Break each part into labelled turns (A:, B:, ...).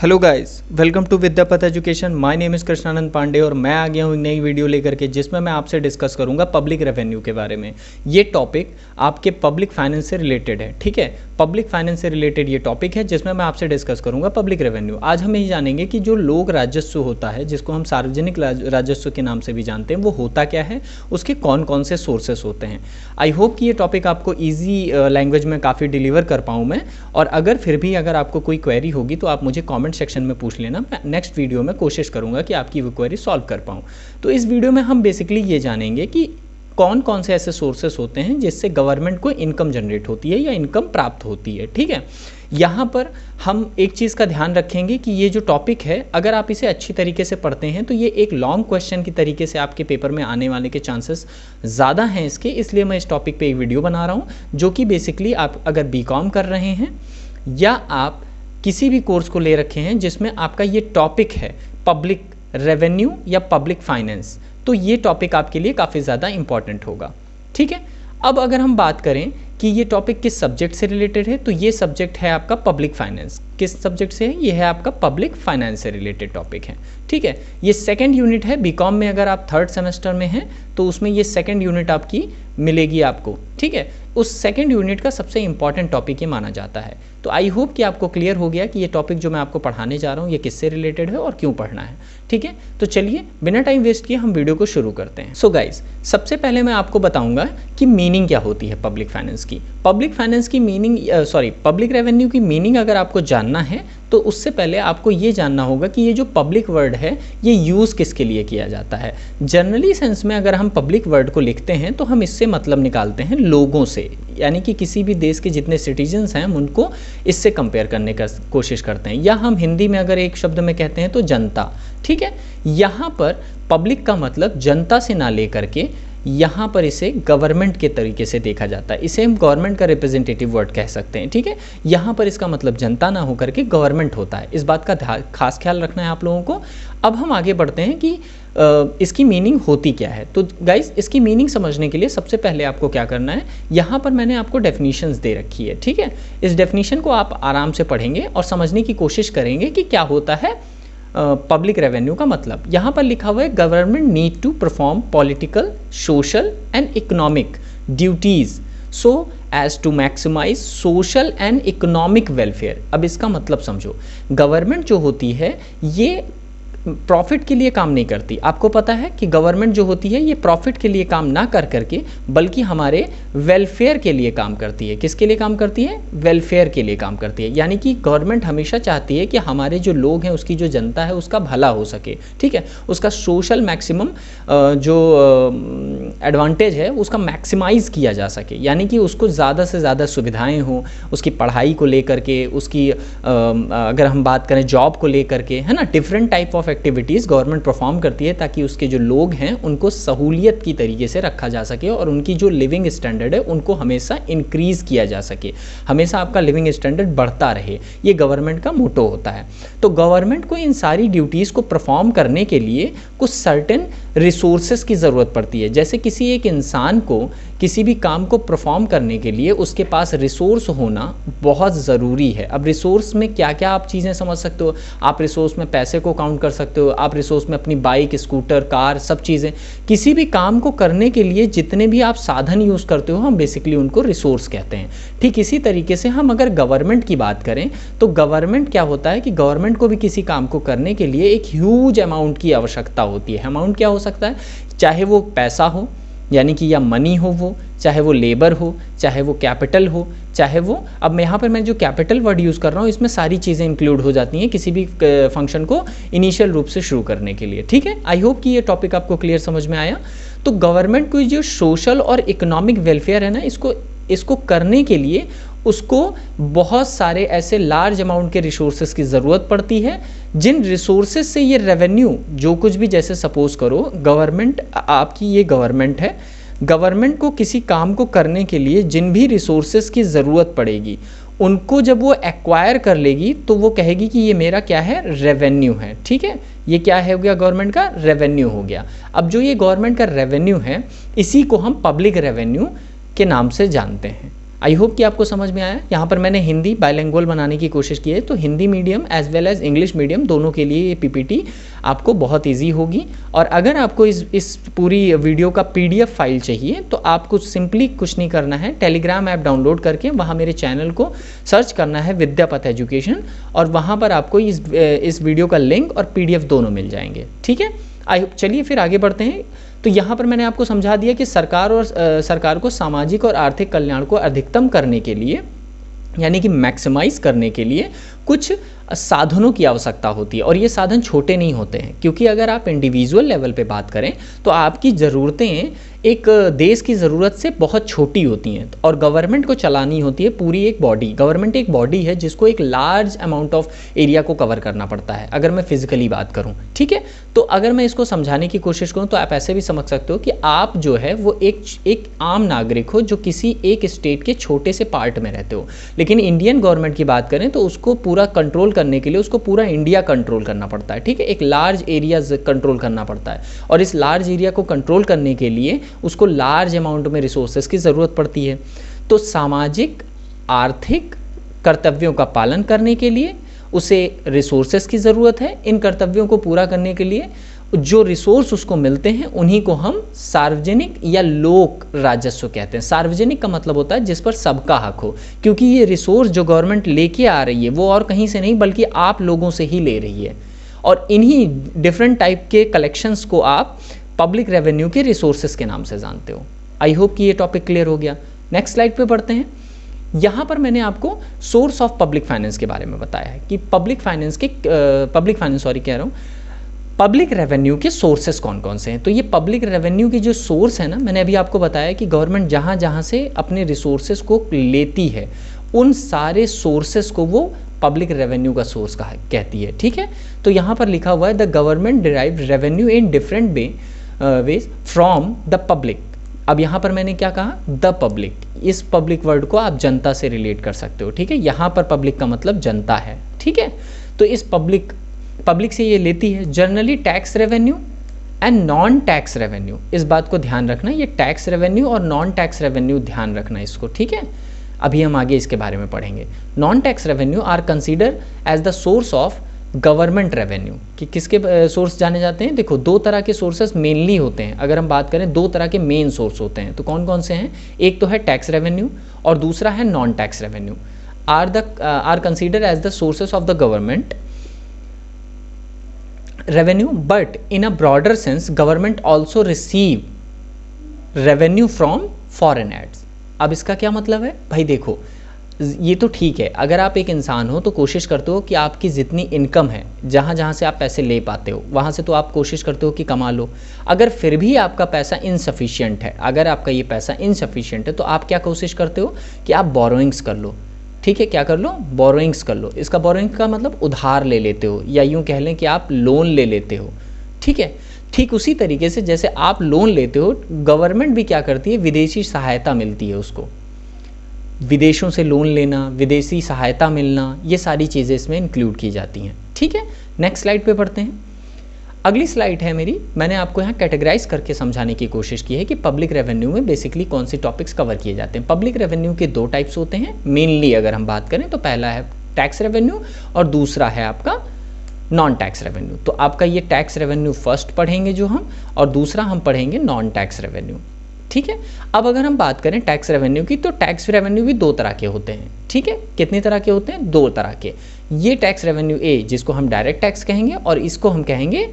A: Hello guys, welcome to Vidyapath education. My name is Krishnanand Pandey और मैं आ गया हूँ नई वीडियो लेकर के जिसमें मैं आपसे डिस्कस करूँगा पब्लिक रेवेन्यू के बारे में। ये टॉपिक आपके पब्लिक फाइनेंस से रिलेटेड है, ठीक है। पब्लिक फाइनेंस से रिलेटेड ये टॉपिक है जिसमें मैं आपसे डिस्कस करूँगा पब्लिक रेवेन्यू। आज हम यही जानेंगे कि जो लोक राजस्व होता है, जिसको हम सार्वजनिक राजस्व के नाम से भी जानते हैं, वो होता क्या है, उसके कौन कौन से सोर्सेस होते हैं। आई होप कि ये टॉपिक आपको ईजी लैंग्वेज में काफ़ी डिलीवर कर पाऊँ मैं, और अगर फिर भी अगर आपको कोई क्वेरी होगी तो आप मुझे कमेंट सेक्शन में पूछ लेना। मैं नेक्स्ट वीडियो में कोशिश करूंगा कि आपकी वो क्वेरी सॉल्व कर पाऊँ। तो इस वीडियो में हम बेसिकली ये जानेंगे कि कौन कौन से ऐसे सोर्सेस होते हैं जिससे गवर्नमेंट को इनकम जनरेट होती है या इनकम प्राप्त होती है, ठीक है। यहाँ पर हम एक चीज़ का ध्यान रखेंगे कि ये जो टॉपिक है, अगर आप इसे अच्छी तरीके से पढ़ते हैं तो ये एक लॉन्ग क्वेश्चन की तरीके से आपके पेपर में आने वाले के चांसेस ज़्यादा हैं इसके, इसलिए मैं इस टॉपिक पे एक वीडियो बना रहा हूँ, जो कि बेसिकली आप अगर बीकॉम कर रहे हैं या आप किसी भी कोर्स को ले रखे हैं जिसमें आपका ये टॉपिक है पब्लिक रेवेन्यू या पब्लिक फाइनेंस, तो ये टॉपिक आपके लिए काफ़ी ज़्यादा इंपॉर्टेंट होगा, ठीक है। अब अगर हम बात करें कि ये टॉपिक किस सब्जेक्ट से रिलेटेड है, तो ये सब्जेक्ट है आपका पब्लिक फाइनेंस। किस सब्जेक्ट से है? ये है आपका पब्लिक फाइनेंस से रिलेटेड टॉपिक है, ठीक है। ये सेकंड यूनिट है बीकॉम में। अगर आप थर्ड सेमेस्टर में हैं तो उसमें ये सेकंड यूनिट आपकी मिलेगी आपको, ठीक है। उस सेकंड यूनिट का सबसे इंपॉर्टेंट टॉपिक ये माना जाता है। तो आई होप कि आपको क्लियर हो गया कि ये टॉपिक जो मैं आपको पढ़ाने जा रहा हूँ ये किससे रिलेटेड है और क्यों पढ़ना है, ठीक है। तो चलिए बिना टाइम वेस्ट किए हम वीडियो को शुरू करते हैं। सो गाइज, सबसे पहले मैं आपको बताऊंगा कि मीनिंग क्या होती है पब्लिक फाइनेंस की। पब्लिक फाइनेंस की मीनिंग पब्लिक रेवेन्यू की मीनिंग अगर आपको जानना है तो उससे पहले आपको ये जानना होगा कि ये जो पब्लिक वर्ड है ये यूज़ किसके लिए किया जाता है। जनरली सेंस में अगर हम पब्लिक वर्ड को लिखते हैं तो हम इससे मतलब निकालते हैं लोगों से, यानी कि किसी भी देश के जितने सिटीजन्स हैं हम उनको इससे कंपेयर करने का कोशिश करते हैं, या हम हिंदी में अगर एक शब्द में कहते हैं तो जनता, ठीक है। यहाँ पर पब्लिक का मतलब जनता से ना लेकर के यहाँ पर इसे गवर्नमेंट के तरीके से देखा जाता है। इसे हम गवर्नमेंट का रिप्रेजेंटेटिव वर्ड कह सकते हैं, ठीक है। यहाँ पर इसका मतलब जनता ना होकर के गवर्नमेंट होता है। इस बात का खास ख्याल रखना है आप लोगों को। अब हम आगे बढ़ते हैं कि इसकी मीनिंग होती क्या है। तो गाइज, इसकी मीनिंग समझने के लिए सबसे पहले आपको क्या करना है, यहाँ पर मैंने आपको डेफिनेशंस दे रखी है, ठीक है। इस डेफिनेशन को आप आराम से पढ़ेंगे और समझने की कोशिश करेंगे कि क्या होता है पब्लिक रेवेन्यू का मतलब। यहाँ पर लिखा हुआ है government need to perform political, social and economic duties so as to maximise social and economic welfare. अब इसका मतलब समझो, गवर्नमेंट जो होती है ये प्रॉफिट के लिए काम नहीं करती। आपको पता है कि गवर्नमेंट जो होती है ये प्रॉफिट के लिए काम ना कर करके बल्कि हमारे वेलफेयर के लिए काम करती है। किसके लिए काम करती है? वेलफेयर के लिए काम करती है। यानी कि गवर्नमेंट हमेशा चाहती है कि हमारे जो लोग हैं, उसकी जो जनता है, उसका भला हो सके, ठीक है। उसका सोशल मैक्सिमम जो एडवांटेज है उसका मैक्सिमाइज किया जा सके, यानी कि उसको ज़्यादा से ज़्यादा सुविधाएँ हों, उसकी पढ़ाई को लेकर के, उसकी अगर हम बात करें जॉब को लेकर के, है ना, different type of activities government perform करती है ताकि उसके जो लोग हैं उनको सहूलियत की तरीके से रखा जा सके और उनकी जो लिविंग स्टैंडर्ड है उनको हमेशा इंक्रीज़ किया जा सके, हमेशा आपका लिविंग स्टैंडर्ड बढ़ता रहे। ये गवर्नमेंट का मोटो होता है। तो गवर्नमेंट को इन सारी ड्यूटीज़ को परफॉर्म करने के लिए कुछ सर्टेन रिसोर्सेज की ज़रूरत पड़ती है। जैसे किसी एक इंसान को किसी भी काम को परफॉर्म करने के लिए उसके पास रिसोर्स होना बहुत ज़रूरी है। अब रिसोर्स में क्या क्या आप चीज़ें समझ सकते हो। आप रिसोर्स में पैसे को काउंट कर सकते हो, आप रिसोर्स में अपनी बाइक, स्कूटर, कार, सब चीज़ें। किसी भी काम को करने के लिए जितने भी आप साधन यूज़ करते हो हम बेसिकली उनको रिसोर्स कहते हैं। ठीक इसी तरीके से हम अगर गवर्नमेंट की बात करें तो गवर्नमेंट क्या होता है कि गवर्नमेंट को भी किसी काम को करने के लिए एक ह्यूज अमाउंट की आवश्यकता होती है। अमाउंट क्या हो सकता है? चाहे वो पैसा हो, यानी कि या मनी हो, वो चाहे वो लेबर हो, चाहे वो कैपिटल हो, चाहे वो, अब यहाँ पर मैं जो कैपिटल वर्ड यूज़ कर रहा हूँ इसमें सारी चीज़ें इंक्लूड हो जाती हैं किसी भी फंक्शन को इनिशियल रूप से शुरू करने के लिए, ठीक है। आई होप कि ये टॉपिक आपको क्लियर समझ में आया। तो गवर्नमेंट को जो सोशल और इकोनॉमिक वेलफेयर है ना, इसको करने के लिए उसको बहुत सारे ऐसे लार्ज अमाउंट के रिसोर्सेज की ज़रूरत पड़ती है, जिन रिसोर्सेज से ये रेवेन्यू जो कुछ भी, जैसे सपोज करो गवर्नमेंट, आपकी ये गवर्नमेंट है, गवर्नमेंट को किसी काम को करने के लिए जिन भी रिसोर्सेज की ज़रूरत पड़ेगी उनको जब वो एक्वायर कर लेगी तो वो कहेगी कि ये मेरा क्या है? रेवेन्यू है, ठीक है। ये क्या है हो गया? गवर्नमेंट का रेवेन्यू हो गया। अब जो ये गवर्नमेंट का रेवेन्यू है इसी को हम पब्लिक रेवेन्यू के नाम से जानते हैं। आई होप कि आपको समझ में आया। यहाँ पर मैंने हिंदी बाइलिंगुअल बनाने की कोशिश की है, तो Hindi medium as well as English medium दोनों के लिए ये पीपीटी आपको बहुत इजी होगी। और अगर आपको इस पूरी वीडियो का पीडीएफ फाइल चाहिए तो आपको सिंपली कुछ नहीं करना है, टेलीग्राम ऐप डाउनलोड करके वहाँ मेरे चैनल को सर्च करना है विद्यापथ एजुकेशन, और वहाँ पर आपको इस वीडियो का लिंक और पीडीएफ दोनों मिल जाएंगे। ठीक है, चलिए फिर आगे बढ़ते हैं। तो यहाँ पर मैंने आपको समझा दिया कि सरकार को सामाजिक और आर्थिक कल्याण को अधिकतम करने के लिए, यानी कि मैक्सिमाइज करने के लिए कुछ साधनों की आवश्यकता होती है, और ये साधन छोटे नहीं होते हैं, क्योंकि अगर आप इंडिविजुअल लेवल पे बात करें तो आपकी ज़रूरतें एक देश की ज़रूरत से बहुत छोटी होती हैं, और गवर्नमेंट को चलानी होती है पूरी एक बॉडी। गवर्नमेंट एक बॉडी है जिसको एक लार्ज अमाउंट ऑफ एरिया को कवर करना पड़ता है, अगर मैं फिजिकली बात करूं। ठीक है, तो अगर मैं इसको समझाने की कोशिश करूं तो आप ऐसे भी समझ सकते हो कि आप जो है वो एक आम नागरिक हो जो किसी एक स्टेट के छोटे से पार्ट में रहते हो, लेकिन इंडियन गवर्नमेंट की बात करें तो उसको पूरा कंट्रोल करने के लिए उसको पूरा इंडिया कंट्रोल करना पड़ता है। ठीक है, एक लार्ज एरिया कंट्रोल करना पड़ता है, और इस लार्ज एरिया को कंट्रोल करने के लिए उसको लार्ज अमाउंट में रिसोर्सेज की ज़रूरत पड़ती है। तो सामाजिक आर्थिक कर्तव्यों का पालन करने के लिए उसे रिसोर्सेज की ज़रूरत है। इन कर्तव्यों को पूरा करने के लिए जो रिसोर्स उसको मिलते हैं उन्हीं को हम सार्वजनिक या लोक राजस्व कहते हैं। सार्वजनिक का मतलब होता है जिस पर सबका हक हो, क्योंकि ये रिसोर्स जो गवर्नमेंट लेके आ रही है वो और कहीं से नहीं बल्कि आप लोगों से ही ले रही है, और इन्हीं डिफरेंट टाइप के कलेक्शंस को आप पब्लिक रेवेन्यू के रिसोर्सेज के नाम से जानते हो। आई होप कि ये टॉपिक क्लियर हो गया। नेक्स्ट स्लाइड पे बढ़ते हैं। यहाँ पर मैंने आपको सोर्स ऑफ पब्लिक फाइनेंस के बारे में बताया है कि पब्लिक रेवेन्यू के सोर्सेस कौन कौन से हैं। तो ये पब्लिक रेवेन्यू के जो सोर्स है ना, मैंने अभी आपको बताया कि गवर्नमेंट जहाँ जहाँ से अपने रिसोर्सेज को लेती है उन सारे सोर्सेस को वो पब्लिक रेवेन्यू का सोर्स कहती है। ठीक है, तो यहाँ पर लिखा हुआ है the government derive revenue in different ways from the public. अब यहाँ पर मैंने क्या कहा, द पब्लिक। इस पब्लिक वर्ड को आप जनता से रिलेट कर सकते हो। ठीक है, यहाँ पर पब्लिक का मतलब जनता है। ठीक है, तो इस पब्लिक से ये लेती है generally tax revenue and non tax revenue. इस बात को ध्यान रखना, ये टैक्स रेवेन्यू और नॉन टैक्स रेवेन्यू ध्यान रखना इसको। ठीक है, अभी हम आगे इसके बारे में पढ़ेंगे। Non tax revenue are consider as the source of government revenue. कि किसके सोर्स जाने जाते हैं, देखो दो तरह के सोर्सेस मेनली होते हैं। अगर हम बात करें दो तरह के मेन सोर्स होते हैं, तो कौन कौन से हैं, एक तो है टैक्स रेवेन्यू और दूसरा है non tax revenue. Are consider as the sources of the government revenue, but in a broader sense government also receive revenue from foreign ads। अब इसका क्या मतलब है भाई, देखो ये तो ठीक है, अगर आप एक इंसान हो तो कोशिश करते हो कि आपकी जितनी इनकम है, जहाँ जहाँ से आप पैसे ले पाते हो वहाँ से तो आप कोशिश करते हो कि कमा लो। अगर फिर भी आपका पैसा इनसफिशिएंट है, अगर आपका ये पैसा इनसफिशिएंट है, तो आप क्या कोशिश करते हो कि आप बोरोइंग्स कर लो। ठीक है, क्या कर लो, बोरोइंग्स कर लो। इसका बोरोइंग का मतलब उधार ले लेते हो, या यूँ कह लें कि आप लोन ले लेते हो। ठीक है, ठीक उसी तरीके से जैसे आप लोन लेते हो, गवर्नमेंट भी क्या करती है, विदेशी सहायता मिलती है उसको। विदेशों से लोन लेना, विदेशी सहायता मिलना, ये सारी चीज़ें इसमें इंक्लूड की जाती हैं। ठीक है, नेक्स्ट स्लाइड पे पढ़ते हैं। अगली स्लाइड है मेरी, मैंने आपको यहाँ कैटेगराइज करके समझाने की कोशिश की है कि पब्लिक रेवेन्यू में बेसिकली कौन से टॉपिक्स कवर किए जाते हैं। पब्लिक रेवेन्यू के दो टाइप्स होते हैं मेनली, अगर हम बात करें तो पहला है टैक्स रेवेन्यू और दूसरा है आपका नॉन टैक्स रेवेन्यू। तो आपका ये टैक्स रेवेन्यू फर्स्ट पढ़ेंगे जो हम, और दूसरा हम पढ़ेंगे नॉन टैक्स रेवेन्यू। ठीक है, अब अगर हम बात करें टैक्स रेवेन्यू की, तो टैक्स रेवेन्यू भी दो तरह के होते हैं। ठीक है, कितने तरह के होते हैं, दो तरह के। ये टैक्स रेवेन्यू ए जिसको हम डायरेक्ट टैक्स कहेंगे, और इसको हम कहेंगे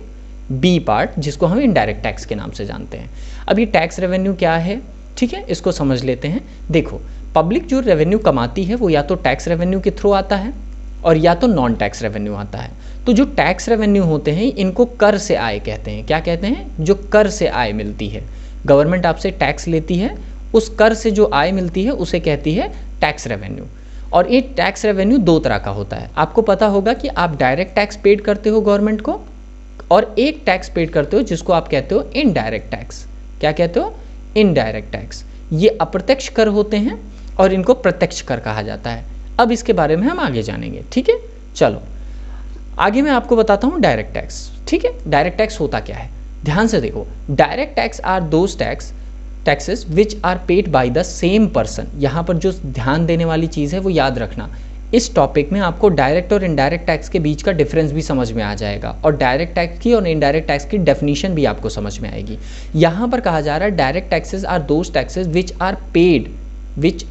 A: बी पार्ट जिसको हम इनडायरेक्ट टैक्स के नाम से जानते हैं। अब ये टैक्स रेवेन्यू क्या है, ठीक है, इसको समझ लेते हैं। देखो पब्लिक जो रेवेन्यू कमाती है वो या तो टैक्स रेवेन्यू के थ्रू आता है और या तो नॉन टैक्स रेवेन्यू आता है। तो जो टैक्स रेवेन्यू होते हैं इनको कर से आय कहते हैं। क्या कहते हैं, जो कर से आय मिलती है, गवर्नमेंट आपसे टैक्स लेती है, उस कर से जो आय मिलती है उसे कहती है टैक्स रेवेन्यू। और ये टैक्स रेवेन्यू दो तरह का होता है। आपको पता होगा कि आप डायरेक्ट टैक्स पेड करते हो गवर्नमेंट को, और एक टैक्स पेड करते हो जिसको आप कहते हो इनडायरेक्ट टैक्स। क्या कहते हो, इनडायरेक्ट टैक्स। ये अप्रत्यक्ष कर होते हैं और इनको प्रत्यक्ष कर कहा जाता है। अब इसके बारे में हम आगे जानेंगे। ठीक है, चलो आगे मैं आपको बताता हूँ डायरेक्ट टैक्स। ठीक है, डायरेक्ट टैक्स होता क्या है, ध्यान से देखो। Direct tax are those tax taxes which are paid by the same person. यहाँ पर जो ध्यान देने वाली चीज़ है वो याद रखना, इस टॉपिक में आपको डायरेक्ट और इनडायरेक्ट टैक्स के बीच का डिफरेंस भी समझ में आ जाएगा और डायरेक्ट टैक्स की और इनडायरेक्ट टैक्स की डेफिनेशन भी आपको समझ में आएगी। यहाँ पर कहा जा रहा है direct taxes are those taxes which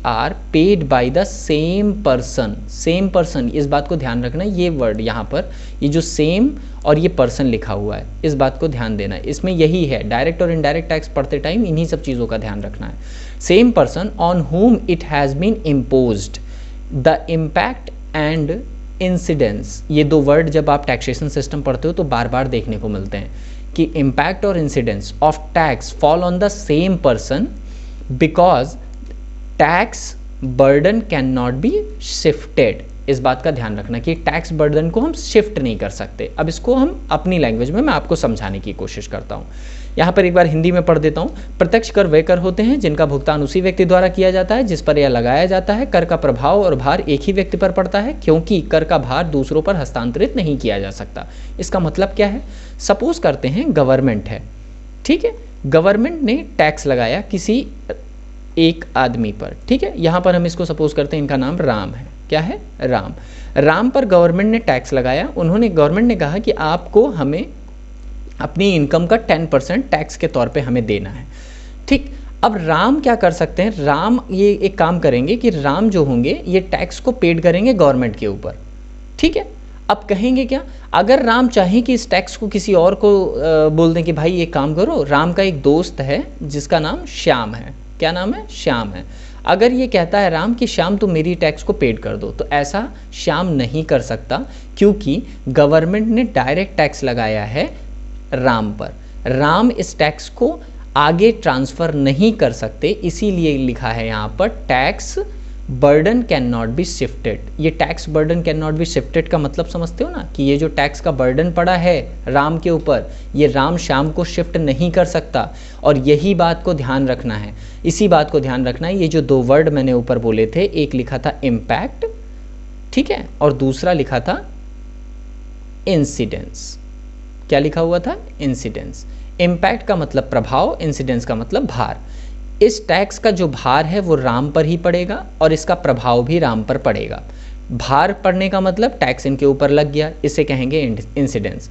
A: are paid by the same person. Same person, इस बात को ध्यान रखना, ये वर्ड यहाँ पर, ये जो सेम और ये पर्सन लिखा हुआ है, इस बात को ध्यान देना है। इसमें यही है, डायरेक्ट और इनडायरेक्ट टैक्स पढ़ते टाइम इन्हीं सब चीज़ों का ध्यान रखना है। Same person on whom it has been imposed the impact and incidence. ये दो वर्ड जब आप टैक्सेशन सिस्टम पढ़ते हो तो बार बार देखने को मिलते हैं कि इम्पैक्ट और incidence of tax fall on the same person because tax burden cannot be shifted. इस बात का ध्यान रखना कि टैक्स बर्डन को हम शिफ्ट नहीं कर सकते। अब इसको हम अपनी लैंग्वेज में मैं आपको समझाने की कोशिश करता हूँ। यहाँ पर एक बार हिंदी में पढ़ देता हूँ। प्रत्यक्ष कर वे कर होते हैं जिनका भुगतान उसी व्यक्ति द्वारा किया जाता है जिस पर यह लगाया जाता है। कर का प्रभाव और भार एक ही व्यक्ति पर पड़ता है क्योंकि कर का भार दूसरों पर हस्तांतरित नहीं किया जा सकता। इसका मतलब क्या है? सपोज करते हैं गवर्नमेंट है, ठीक है, गवर्नमेंट ने टैक्स लगाया किसी एक आदमी पर, ठीक है, यहाँ पर हम इसको सपोज करते हैं इनका नाम राम है। क्या है? राम। राम पर गवर्नमेंट ने टैक्स लगाया। गवर्नमेंट ने कहा कि आपको हमें अपनी इनकम का 10% टैक्स के तौर पे हमें देना है, ठीक। अब राम क्या कर सकते हैं? राम ये एक काम करेंगे कि राम जो होंगे ये टैक्स को पेड करेंगे गवर्नमेंट के ऊपर, ठीक है। अब कहेंगे क्या? अगर राम चाहें कि इस टैक्स को किसी और को बोल दें कि भाई ये काम करो, राम का एक दोस्त है जिसका नाम श्याम है। क्या नाम है? श्याम है। अगर ये कहता है राम कि श्याम तुम मेरी टैक्स को पेड कर दो, तो ऐसा श्याम नहीं कर सकता क्योंकि गवर्नमेंट ने डायरेक्ट टैक्स लगाया है राम पर। राम इस टैक्स को आगे ट्रांसफ़र नहीं कर सकते, इसीलिए लिखा है यहाँ पर tax burden cannot be shifted. ये tax burden cannot be shifted का मतलब समझते हो ना कि ये जो टैक्स का बर्डन पड़ा है राम के ऊपर, ये राम श्याम को शिफ्ट नहीं कर सकता। और यही बात को ध्यान रखना है, इसी बात को ध्यान रखना है। ये जो दो वर्ड मैंने ऊपर बोले थे, एक लिखा था इम्पैक्ट, ठीक है, और दूसरा लिखा था इंसिडेंस। क्या लिखा हुआ था? इंसिडेंस। इम्पैक्ट का मतलब प्रभाव, इंसिडेंस का मतलब भार। इस टैक्स का जो भार है वो राम पर ही पड़ेगा और इसका प्रभाव भी राम पर पड़ेगा। भार पड़ने का मतलब टैक्स इनके ऊपर लग गया, इसे कहेंगे इंसिडेंस।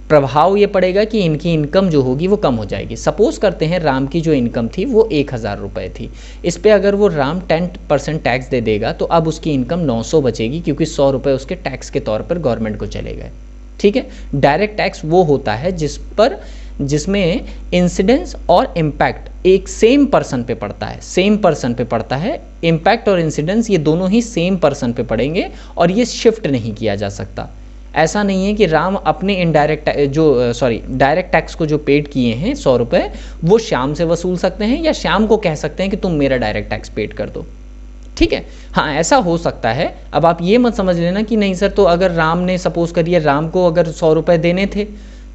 A: प्रभाव ये पड़ेगा कि इनकी इनकम जो होगी वो कम हो जाएगी। सपोज करते हैं राम की जो इनकम थी वो 1000 रुपये थी, इस पे अगर वो राम 10% टैक्स दे देगा तो अब उसकी इनकम 900 बचेगी क्योंकि 100 रुपये उसके टैक्स के तौर पर गवर्नमेंट को चले गए, ठीक है। डायरेक्ट टैक्स वो होता है जिसमें इंसिडेंस और इम्पैक्ट एक सेम पर्सन पे पड़ता है, सेम पर्सन पे पड़ता है। इम्पैक्ट और इंसिडेंस ये दोनों ही सेम पर्सन पे पड़ेंगे और ये शिफ्ट नहीं किया जा सकता। ऐसा नहीं है कि राम अपने डायरेक्ट टैक्स को जो पेड किए हैं 100 रुपये वो श्याम से वसूल सकते हैं या श्याम को कह सकते हैं कि तुम मेरा डायरेक्ट टैक्स पेड कर दो, ठीक है। हाँ, ऐसा हो सकता है। अब आप ये मत समझ लेना कि नहीं सर, तो अगर राम ने सपोज करिए राम को अगर 100 रुपये देने थे,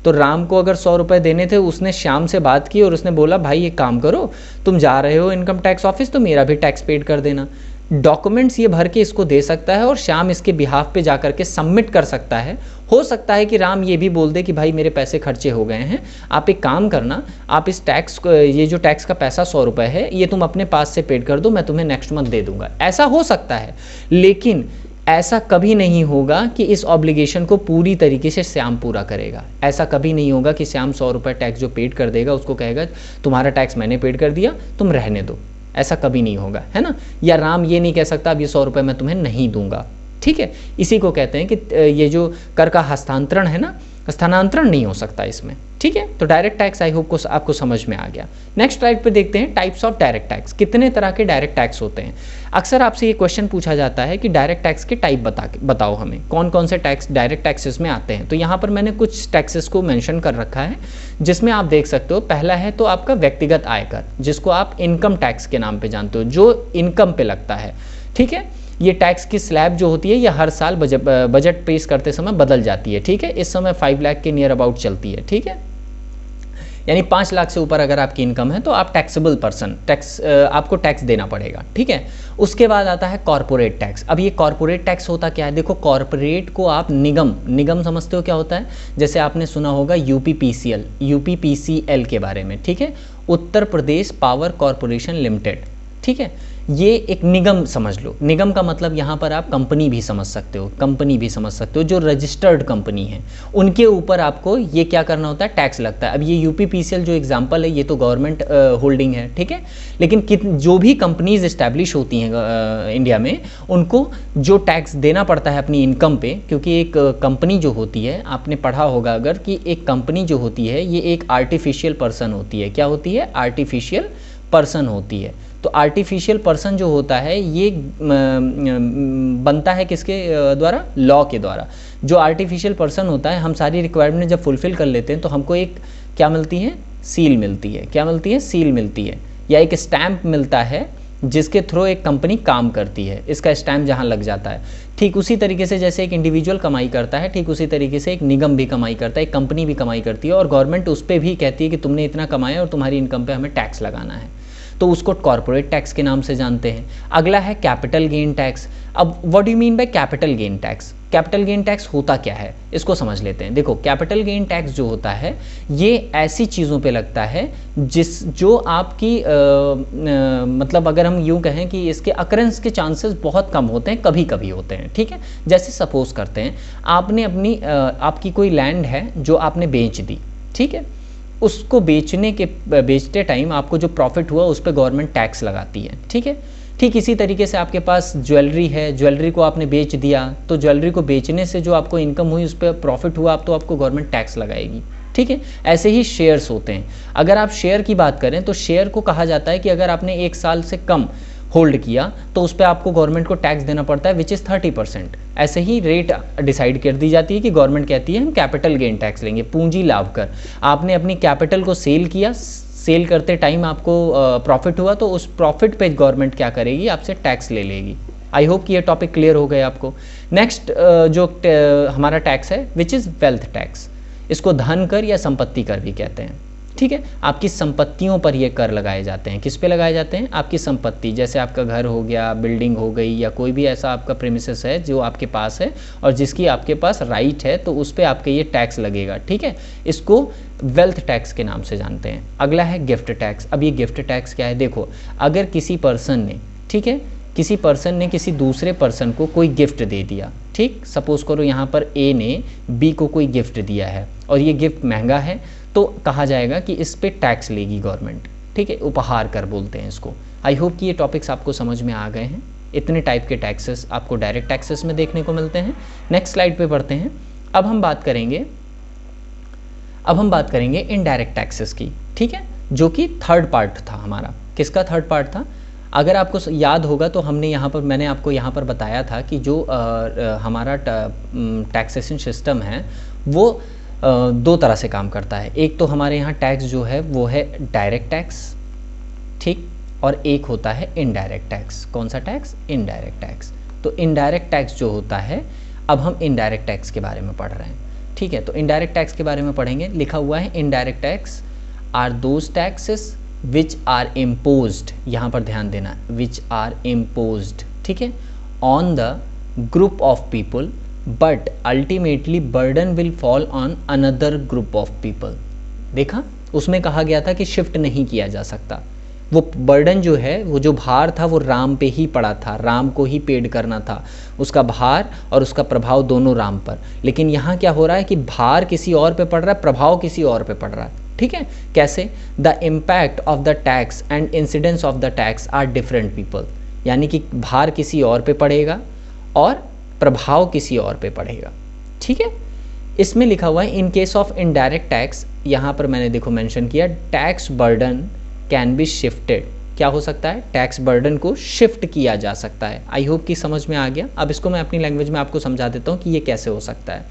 A: तो राम को अगर 100 रुपये देने थे, उसने श्याम से बात की और उसने बोला भाई एक काम करो, तुम जा रहे हो इनकम टैक्स ऑफिस तो मेरा भी टैक्स पेड कर देना। डॉक्यूमेंट्स ये भर के इसको दे सकता है और श्याम इसके बिहाफ पे जा करके सबमिट कर सकता है। हो सकता है कि राम ये भी बोल दे कि भाई मेरे पैसे खर्चे हो गए हैं, आप एक काम करना, आप इस टैक्स को, ये जो टैक्स का पैसा 100 रुपये है ये तुम अपने पास से पेड कर दो, मैं तुम्हें नेक्स्ट मंथ दे दूंगा। ऐसा हो सकता है, लेकिन ऐसा कभी नहीं होगा कि इस ऑब्लिगेशन को पूरी तरीके से श्याम पूरा करेगा। ऐसा कभी नहीं होगा कि श्याम 100 रुपये टैक्स जो पेड कर देगा उसको कहेगा तुम्हारा टैक्स मैंने पेड कर दिया, तुम रहने दो। ऐसा कभी नहीं होगा, है ना। या राम ये नहीं कह सकता अब ये 100 रुपये मैं तुम्हें नहीं दूंगा, ठीक है। इसी को कहते हैं कि ये जो कर का हस्तांतरण है ना, स्थानांतरण नहीं हो सकता इसमें, ठीक है। तो डायरेक्ट टैक्स आई होप को आपको समझ में आ गया। नेक्स्ट स्लाइड पे देखते हैं टाइप्स ऑफ डायरेक्ट टैक्स। कितने तरह के डायरेक्ट टैक्स होते हैं? अक्सर आपसे ये क्वेश्चन पूछा जाता है कि डायरेक्ट टैक्स के टाइप बताओ हमें, कौन कौन से टैक्स डायरेक्ट टैक्सेस में आते हैं। तो यहाँ पर मैंने कुछ टैक्सेस को मेंशन कर रखा है जिसमें आप देख सकते हो। पहला है तो आपका व्यक्तिगत आयकर, जिसको आप इनकम टैक्स के नाम पे जानते हो, जो इनकम पे लगता है, ठीक है। ये टैक्स की स्लैब जो होती है ये हर साल बजट पेश करते समय बदल जाती है, ठीक है। इस समय 5 लाख के नियर अबाउट चलती है, ठीक है। यानी 5 लाख से ऊपर अगर आपकी इनकम है तो आप टैक्सेबल पर्सन, आपको टैक्स देना पड़ेगा, ठीक है। उसके बाद आता है कॉर्पोरेट टैक्स। अब ये कॉर्पोरेट टैक्स होता क्या है? देखो, कॉर्पोरेट को आप निगम समझते हो क्या होता है? जैसे आपने सुना होगा यूपीपीसीएल के बारे में, ठीक है। Uttar Pradesh power corporation limited, ठीक है। ये एक निगम समझ लो, निगम का मतलब यहाँ पर आप कंपनी भी समझ सकते हो, कंपनी भी समझ सकते हो, जो रजिस्टर्ड कंपनी है उनके ऊपर आपको ये क्या करना होता है, टैक्स लगता है। अब ये यूपीपीसीएल जो एग्जांपल है ये तो गवर्नमेंट होल्डिंग है, ठीक है, लेकिन जो भी कंपनीज इस्टेब्लिश होती हैं इंडिया में, उनको जो टैक्स देना पड़ता है अपनी इनकम पे, क्योंकि एक कंपनी जो होती है, आपने पढ़ा होगा अगर, कि एक कंपनी जो होती है ये एक आर्टिफिशियल पर्सन होती है। क्या होती है, आर्टिफिशियल पर्सन होती है। तो आर्टिफिशियल पर्सन जो होता है ये बनता है किसके द्वारा, लॉ के द्वारा। जो आर्टिफिशियल पर्सन होता है, हम सारी रिक्वायरमेंट जब फुलफिल कर लेते हैं तो हमको एक क्या मिलती है, सील मिलती है। क्या मिलती है, सील मिलती है, या एक स्टैंप मिलता है जिसके थ्रू एक कंपनी काम करती है, इसका स्टैम्प जहाँ लग जाता है। ठीक उसी तरीके से जैसे एक इंडिविजुअल कमाई करता है, ठीक उसी तरीके से एक निगम भी कमाई करता है, एक कंपनी भी कमाई करती है, और गवर्नमेंट उस पर भी कहती है कि तुमने इतना कमाया और तुम्हारी इनकम पे हमें टैक्स लगाना है, तो उसको कॉर्पोरेट टैक्स के नाम से जानते हैं। अगला है कैपिटल गेन टैक्स। अब what do you mean by capital gain tax? Capital gain tax होता क्या है, इसको समझ लेते हैं। देखो, कैपिटल गेन टैक्स जो होता है ये ऐसी चीज़ों पे लगता है जो आपकी मतलब अगर हम यूँ कहें कि इसके अकरेंस के चांसेस बहुत कम होते हैं, कभी कभी होते हैं, ठीक है। जैसे सपोज करते हैं आपने अपनी आपकी कोई लैंड है जो आपने बेच दी, ठीक है, उसको बेचते टाइम आपको जो प्रॉफिट हुआ उस पर गवर्नमेंट टैक्स लगाती है, ठीक है। ठीक इसी तरीके से आपके पास ज्वेलरी है, ज्वेलरी को आपने बेच दिया, तो ज्वेलरी को बेचने से जो आपको इनकम हुई उस पर प्रॉफिट हुआ, तो आपको गवर्नमेंट टैक्स लगाएगी, ठीक है। ऐसे ही शेयर्स होते हैं। अगर आप शेयर की बात करें तो शेयर को कहा जाता है कि अगर आपने 1 साल से कम होल्ड किया तो उस पर आपको गवर्नमेंट को टैक्स देना पड़ता है, विच इज़ 30%। ऐसे ही रेट डिसाइड कर दी जाती है कि गवर्नमेंट कहती है हम कैपिटल गेन टैक्स लेंगे, पूंजी लाभ कर। आपने अपनी कैपिटल को सेल किया, सेल करते टाइम आपको प्रॉफिट हुआ, तो उस प्रॉफिट पे गवर्नमेंट क्या करेगी, आपसे टैक्स ले लेगी। आई होप कि ये टॉपिक क्लियर हो गया आपको। नेक्स्ट जो हमारा टैक्स है विच इज़ वेल्थ टैक्स। इसको धन कर या संपत्ति कर भी कहते हैं, ठीक है। आपकी संपत्तियों पर ये कर लगाए जाते हैं। किस पे लगाए जाते हैं? आपकी संपत्ति, जैसे आपका घर हो गया, बिल्डिंग हो गई, या कोई भी ऐसा आपका प्रीमिसेस है जो आपके पास है और जिसकी आपके पास राइट है, तो उस पर आपके ये टैक्स लगेगा, ठीक है। इसको वेल्थ टैक्स के नाम से जानते हैं। अगला है गिफ्ट टैक्स। अब ये गिफ्ट टैक्स क्या है? देखो, अगर किसी पर्सन ने, ठीक है, किसी पर्सन ने किसी दूसरे पर्सन को कोई गिफ्ट दे दिया, ठीक, सपोज करो यहाँ पर ए ने बी को कोई गिफ्ट दिया है और ये गिफ्ट महंगा है, तो कहा जाएगा कि इस पे टैक्स लेगी गवर्नमेंट, ठीक है, उपहार कर बोलते हैं इसको। आई होप कि ये टॉपिक्स आपको समझ में आ गए हैं। इतने टाइप के टैक्सेस आपको डायरेक्ट टैक्सेस में देखने को मिलते हैं। नेक्स्ट स्लाइड पे पढ़ते हैं। अब हम बात करेंगे इनडायरेक्ट टैक्सेस की, ठीक है, जो कि थर्ड पार्ट था हमारा। किसका थर्ड पार्ट था? अगर आपको याद होगा तो मैंने आपको यहाँ पर बताया था कि जो हमारा टैक्सेशन सिस्टम है वो 2 तरह से काम करता है। एक तो हमारे यहाँ टैक्स जो है वो है डायरेक्ट टैक्स, ठीक, और एक होता है इनडायरेक्ट टैक्स। कौन सा टैक्स? Indirect tax. तो इनडायरेक्ट टैक्स जो होता है, अब हम इनडायरेक्ट टैक्स के बारे में पढ़ रहे हैं, ठीक है। तो इनडायरेक्ट टैक्स के बारे में पढ़ेंगे। लिखा हुआ है indirect tax are those taxes which are imposed, यहाँ पर ध्यान देना, विच आर इम्पोज्ड, ठीक है, on the group of people, but ultimately burden will fall on another group of people. देखा, उसमें कहा गया था कि शिफ्ट नहीं किया जा सकता। वो बर्डन जो है, वो जो भार था, वो राम पे ही पड़ा था, राम को ही पेड करना था, उसका भार और उसका प्रभाव दोनों राम पर। लेकिन यहाँ क्या हो रहा है कि भार किसी और पे पड़ रहा है, प्रभाव किसी और पे पड़ रहा है, ठीक है। कैसे? The impact of the tax and incidence of the tax are different people, यानी कि भार किसी और पे पड़ेगा और प्रभाव किसी और पे पड़ेगा, ठीक है। इसमें लिखा हुआ है in case of indirect tax, यहाँ पर मैंने देखो मेंशन किया, tax burden can be shifted. क्या हो सकता है? टैक्स बर्डन को शिफ्ट किया जा सकता है। आई होप कि समझ में आ गया। अब इसको मैं अपनी लैंग्वेज में आपको समझा देता हूँ कि ये कैसे हो सकता है।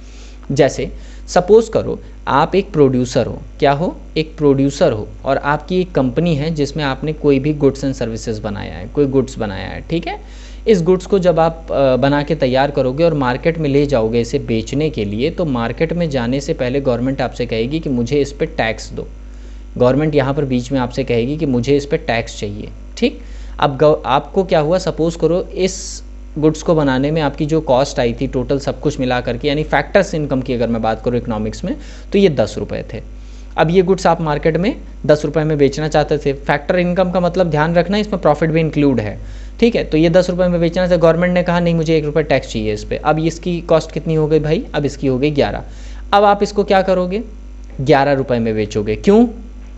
A: जैसे सपोज करो आप एक प्रोड्यूसर हो, क्या हो? एक प्रोड्यूसर हो, और आपकी एक कंपनी है जिसमें आपने कोई भी गुड्स एंड सर्विसेज बनाया है, कोई गुड्स बनाया है, ठीक है। इस गुड्स को जब आप बना के तैयार करोगे और मार्केट में ले जाओगे इसे बेचने के लिए, तो मार्केट में जाने से पहले गवर्नमेंट आपसे कहेगी कि मुझे इस पर टैक्स दो। गवर्नमेंट यहाँ पर बीच में आपसे कहेगी कि मुझे इस पर टैक्स चाहिए, ठीक। अब आपको क्या हुआ, सपोज करो इस गुड्स को बनाने में आपकी जो कॉस्ट आई थी टोटल सब कुछ मिला करके, यानी फैक्टर्स इनकम की अगर मैं बात करूँ इकोनॉमिक्स में, तो ये 10 रुपये थे। अब ये गुड्स आप मार्केट में 10 रुपये में बेचना चाहते थे। फैक्टर इनकम का मतलब ध्यान रखना, इसमें प्रॉफिट भी इंक्लूड है, ठीक है। तो ये 10 रुपये में बेचना था, गवर्नमेंट ने कहा नहीं मुझे 1 रुपये टैक्स चाहिए इस पर। अब इसकी कॉस्ट कितनी हो गई भाई, अब इसकी हो गई 11। अब आप इसको क्या करोगे, 11 रुपये में बेचोगे। क्यों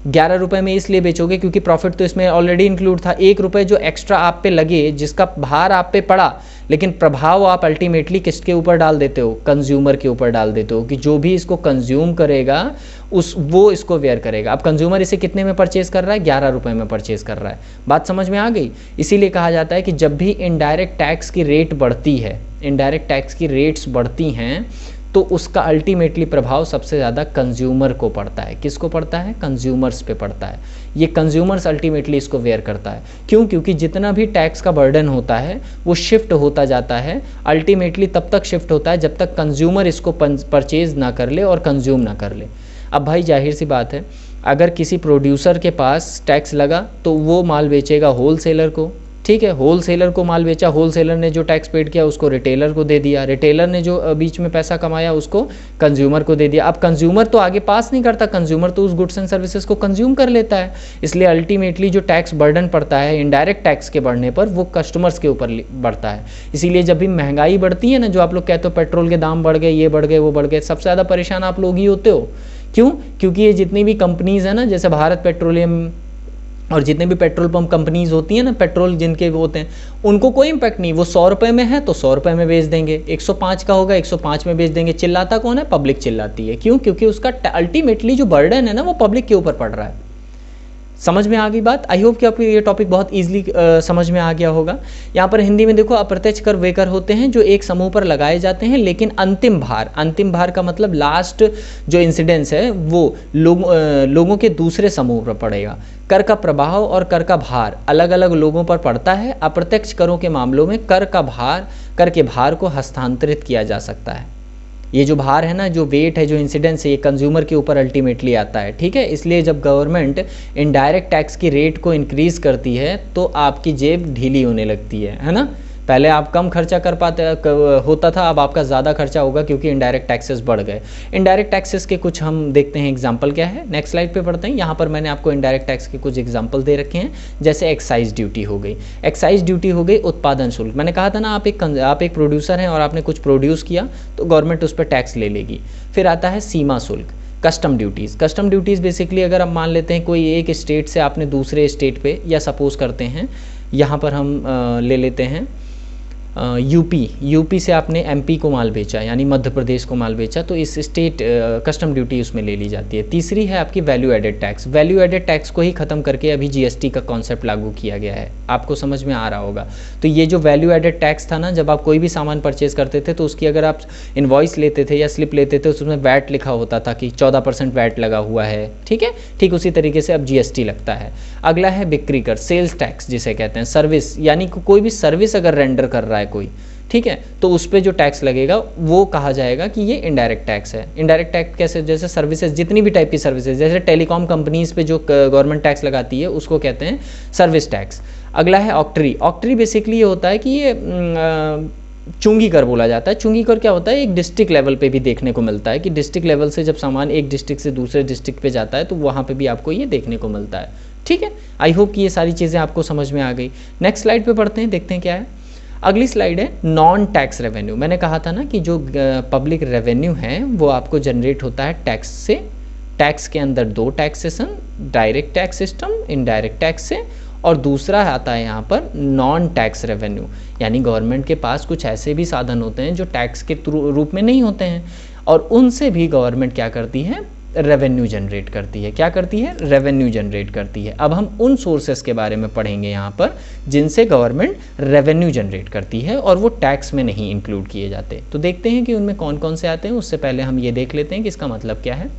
A: 11 रुपये में इसलिए बेचोगे क्योंकि प्रॉफिट तो इसमें ऑलरेडी इंक्लूड था। 1 रुपये जो एक्स्ट्रा आप पे लगे, जिसका भार आप पे पड़ा, लेकिन प्रभाव आप अल्टीमेटली किसके ऊपर डाल देते हो, कंज्यूमर के ऊपर डाल देते हो, कि जो भी इसको कंज्यूम करेगा वो इसको वेयर करेगा। अब कंज्यूमर इसे कितने में परचेज कर रहा है, 11 रुपये में परचेज कर रहा है। बात समझ में आ गई। इसीलिए कहा जाता है कि जब भी इनडायरेक्ट टैक्स की रेट बढ़ती है, इनडायरेक्ट टैक्स की रेट्स बढ़ती हैं, तो उसका अल्टीमेटली प्रभाव सबसे ज़्यादा कंज्यूमर को पड़ता है। किसको पड़ता है, कंज्यूमर्स पे पड़ता है। ये कंज्यूमर्स अल्टीमेटली इसको वेयर करता है। क्यों, क्योंकि जितना भी टैक्स का बर्डन होता है वो शिफ्ट होता जाता है, अल्टीमेटली तब तक शिफ्ट होता है जब तक कंज्यूमर इसको परचेज ना कर ले और कंज्यूम ना कर ले। अब भाई जाहिर सी बात है, अगर किसी प्रोड्यूसर के पास टैक्स लगा तो वो माल बेचेगा होलसेलर को, ठीक है। होलसेलर को माल बेचा, होलसेलर ने जो टैक्स पेड किया उसको रिटेलर को दे दिया, रिटेलर ने जो बीच में पैसा कमाया उसको कंज्यूमर को दे दिया। अब कंज्यूमर तो आगे पास नहीं करता, कंज्यूमर तो उस गुड्स एंड सर्विसेज को कंज्यूम कर लेता है। इसलिए अल्टीमेटली जो टैक्स बर्डन पड़ता है इनडायरेक्ट टैक्स के बढ़ने पर, वो कस्टमर्स के ऊपर बढ़ता है। इसीलिए जब भी महंगाई बढ़ती है ना, जो आप लोग कहते हो पेट्रोल के दाम बढ़ गए, ये बढ़ गए, वो बढ़ गए, सबसे ज़्यादा परेशान आप लोग ही होते हो। क्यों, क्योंकि ये जितनी भी कंपनीज़ हैं ना, जैसे भारत पेट्रोलियम और जितने भी पेट्रोल पंप कंपनीज होती हैं ना, पेट्रोल जिनके वो होते हैं, उनको कोई इम्पैक्ट नहीं। वो 100 रुपये में है तो 100 रुपये में बेच देंगे, 105 का होगा 105 में बेच देंगे। चिल्लाता कौन है, पब्लिक चिल्लाती है। क्यों, क्योंकि उसका अल्टीमेटली जो बर्डन है ना वो पब्लिक के ऊपर पड़ रहा है। समझ में आ गई बात। आई होप कि आपको ये टॉपिक बहुत इजीली समझ में आ गया होगा। यहाँ पर हिंदी में देखो, अप्रत्यक्ष कर वे कर होते हैं जो एक समूह पर लगाए जाते हैं, लेकिन अंतिम भार का मतलब लास्ट जो इंसिडेंस है वो लोगों के दूसरे समूह पर पड़ेगा। कर का प्रभाव और कर का भार अलग अलग लोगों पर पड़ता है। अप्रत्यक्ष करों के मामलों में कर के भार को हस्तांतरित किया जा सकता है। ये जो भार है ना, जो वेट है, जो इंसिडेंस है, ये कंज्यूमर के ऊपर अल्टीमेटली आता है, ठीक है। इसलिए जब गवर्नमेंट इनडायरेक्ट टैक्स की रेट को इंक्रीज करती है तो आपकी जेब ढीली होने लगती है ना। पहले आप कम खर्चा कर पाते होता था, अब आपका ज़्यादा खर्चा होगा क्योंकि इनडायरेक्ट टैक्सेस बढ़ गए। इनडायरेक्ट टैक्सेस के कुछ हम देखते हैं एग्जांपल क्या है, नेक्स्ट स्लाइड पे पढ़ते हैं। यहाँ पर मैंने आपको इनडायरेक्ट टैक्स के कुछ एग्जांपल दे रखे हैं, जैसे एक्साइज ड्यूटी हो गई। एक्साइज ड्यूटी हो गई उत्पादन शुल्क। मैंने कहा था ना, आप एक प्रोड्यूसर हैं और आपने कुछ प्रोड्यूस किया तो गवर्नमेंट उस पर टैक्स ले लेगी। फिर आता है सीमा शुल्क, custom duties. Custom duties basically अगर हम मान लेते हैं कोई एक स्टेट से आपने दूसरे स्टेट पे, या सपोज करते हैं यहाँ पर हम ले लेते हैं यूपी से आपने एमपी को माल बेचा, यानी मध्य प्रदेश को माल बेचा, तो इस स्टेट कस्टम ड्यूटी उसमें ले ली जाती है। तीसरी है आपकी value added tax. Value added tax को ही ख़त्म करके अभी जीएसटी का कॉन्सेप्ट लागू किया गया है, आपको समझ में आ रहा होगा। तो ये जो वैल्यू एडेड टैक्स था ना, जब आप कोई भी सामान परचेज करते थे तो उसकी अगर आप इन्वॉइस लेते थे या स्लिप लेते थे, उसमें वैट लिखा होता था कि 14% वैट लगा हुआ है, ठीक है। ठीक उसी तरीके से अब जीएसटी लगता है। अगला है बिक्री कर, सेल्स टैक्स जिसे कहते हैं। सर्विस, यानी कोई भी सर्विस अगर रेंडर कर रहा है कोई, ठीक है, तो उस पर जो टैक्स लगेगा वो कहा जाएगा कि ये इनडायरेक्ट टैक्स है। इनडायरेक्ट टैक्स कैसे, जैसे सर्विसेज, जितनी भी टाइप की सर्विसेज, जैसे टेलीकॉम कंपनीज पे जो गवर्नमेंट टैक्स लगाती है उसको कहते हैं सर्विस टैक्स। अगला है ऑक्ट्री। ऑक्ट्री बेसिकली ये होता है कि ये चुंगी कर बोला जाता है। चुंगी कर क्या होता है, एक डिस्ट्रिक्ट लेवल पे भी देखने को मिलता है कि डिस्ट्रिक्ट लेवल से जब सामान एक डिस्ट्रिक्ट से दूसरे डिस्ट्रिक्ट पे जाता है तो वहाँ पे भी आपको ये देखने को मिलता है, ठीक है। आई होप कि ये सारी चीज़ें आपको समझ में आ गई। नेक्स्ट स्लाइड पे पढ़ते हैं, देखते हैं क्या है। अगली स्लाइड है नॉन टैक्स रेवेन्यू। मैंने कहा था ना कि जो पब्लिक रेवेन्यू है वो आपको जनरेट होता है टैक्स से। टैक्स के अंदर दो taxation, direct tax system, indirect tax से, और दूसरा आता है यहाँ पर नॉन टैक्स रेवेन्यू, यानी गवर्नमेंट के पास कुछ ऐसे भी साधन होते हैं जो टैक्स के रूप में नहीं होते हैं, और उनसे भी गवर्नमेंट क्या करती है, रेवेन्यू जनरेट करती है। क्या करती है, रेवेन्यू जनरेट करती है। अब हम उन सोर्सेस के बारे में पढ़ेंगे यहाँ पर जिनसे गवर्नमेंट रेवेन्यू जनरेट करती है और वो टैक्स में नहीं इंक्लूड किए जाते। तो देखते हैं कि उनमें कौन कौन से आते हैं। उससे पहले हम ये देख लेते हैं कि इसका मतलब क्या है।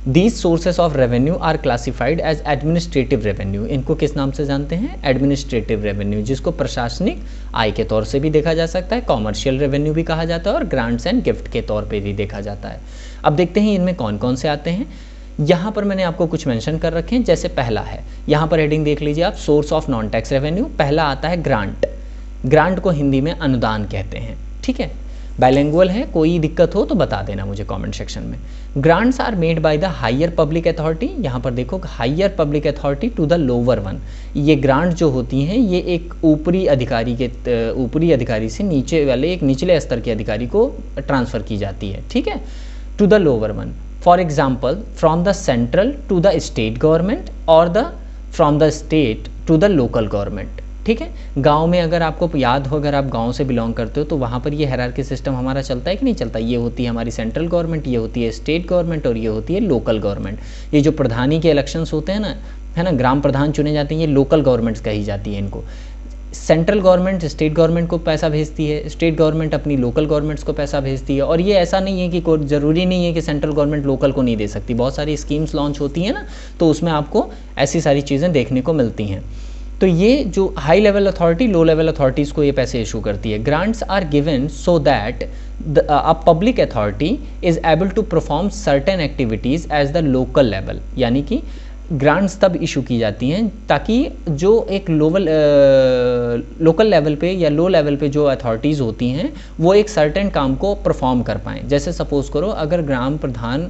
A: These sources of revenue are classified as administrative revenue। इनको किस नाम से जानते हैं, एडमिनिस्ट्रेटिव रेवेन्यू, जिसको प्रशासनिक आय के तौर से भी देखा जा सकता है, कॉमर्शियल रेवेन्यू भी कहा जाता है, और ग्रांट्स एंड गिफ्ट के तौर पे भी देखा जाता है। अब देखते हैं इनमें कौन कौन से आते हैं। यहाँ पर मैंने आपको कुछ मेंशन कर रखे हैं। जैसे पहला है, यहाँ पर हेडिंग देख लीजिए आप, source of non tax revenue. पहला आता है ग्रांट। ग्रांट को हिंदी में अनुदान कहते हैं, ठीक है। बाइलिंगुअल है, कोई दिक्कत हो तो बता देना मुझे कमेंट सेक्शन में। Grants are made by the higher public authority, यहाँ पर देखो higher public authority to the lower one. ये ग्रांट जो होती हैं ये एक ऊपरी अधिकारी से नीचे वाले एक निचले स्तर के अधिकारी को ट्रांसफ़र की जाती है, ठीक है, to the lower one. For example from the central to the state government और from the state to the local government, ठीक है। गांव में अगर आपको याद हो, अगर आप गांव से बिलोंग करते हो तो वहाँ पर ये हायरार्की सिस्टम हमारा चलता है कि नहीं चलता। ये होती है हमारी सेंट्रल गवर्नमेंट, ये होती है स्टेट गवर्नमेंट और ये होती है लोकल गवर्नमेंट। ये जो प्रधानी के इलेक्शंस होते हैं ना, है ना, ग्राम प्रधान चुने जाते हैं, ये लोकल गवर्नमेंट्स कही जाती है इनको। सेंट्रल गवर्नमेंट स्टेट गवर्नमेंट को पैसा भेजती है, स्टेट गवर्नमेंट अपनी लोकल गवर्नमेंट्स को पैसा भेजती है। और ये ऐसा नहीं है कि कोई ज़रूरी नहीं है कि सेंट्रल गवर्नमेंट लोकल को नहीं दे सकती, बहुत सारी स्कीम्स लॉन्च होती हैं ना, तो उसमें आपको ऐसी सारी चीज़ें देखने को मिलती हैं। तो ये जो high level authority low level authorities को ये पैसे इशू करती है। Grants are given so that a public authority is able to perform certain activities as the local level, यानी कि ग्रांट्स तब इशू की जाती हैं ताकि जो एक लोकल लेवल पे या लो लेवल पे जो अथॉरिटीज़ होती हैं वो एक सर्टेन काम को परफॉर्म कर पाएँ। जैसे सपोज़ करो अगर ग्राम प्रधान